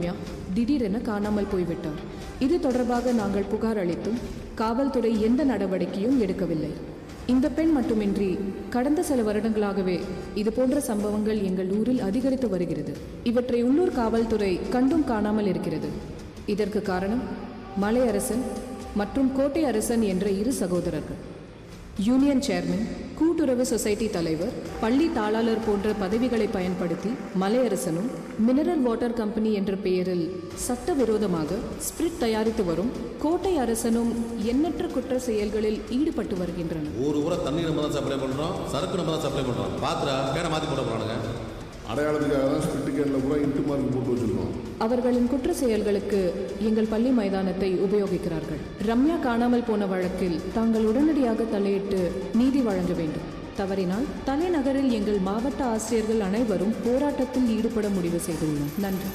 ரம்யா திடீரென காணாமல் போய்விட்டார். இது தொடர்பாக நாங்கள் புகார் அளித்தும் காவல்துறை எந்த நடவடிக்கையும் எடுக்கவில்லை. இந்த பெண் மட்டுமின்றி கடந்த சில வருடங்களாகவே இதுபோன்ற சம்பவங்கள் எங்கள் ஊரில் அதிகரித்து வருகிறது. இவற்றை உள்ளூர் காவல்துறை கண்டும் காணாமல் இருக்கிறது. இதற்கு காரணம் மலை அரசன் மற்றும் கோட்டை அரசன் என்ற இரு சகோதரர்கள். யூனியன் சேர்மன், கூட்டுறவு சொசைட்டி தலைவர், பள்ளி தாளாளர் போன்ற பதவிகளை பயன்படுத்தி மலையரசனும் மினரல் வாட்டர் கம்பெனி என்ற பெயரில் சட்டவிரோதமாக ஸ்பிரிட் தயாரித்து வரும் கோட்டை அரசனும் எண்ணற்ற குற்ற செயல்களில் ஈடுபட்டு வருகின்றனர். ஒரு ஊரை தண்ணி நம்ம தான் சப்ளை பண்ணுறோம், சரக்கு நம்ம தான் சப்ளை பண்ணுறோம். பாத்திரா பேரை மாற்றி போட போகிறானுங்க. அடையாளத்துக்காக தான் ஸ்பிரிட் கேனில் கூட இன்ட்டு மார்க் போட்டு வச்சுருக்கோம். அவர்களின் குற்ற செயல்களுக்கு எங்கள் பள்ளி மைதானத்தை உபயோகிக்கிறார்கள். ரம்யா காணாமல் போன வழக்கில் தாங்கள் உடனடியாக தலையிட்டு நீதி வழங்க வேண்டும். தவறினால் தலைநகரில் எங்கள் மாவட்ட ஆசிரியர்கள் அனைவரும் போராட்டத்தில் ஈடுபட முடிவு செய்துள்ளோம். நன்றி.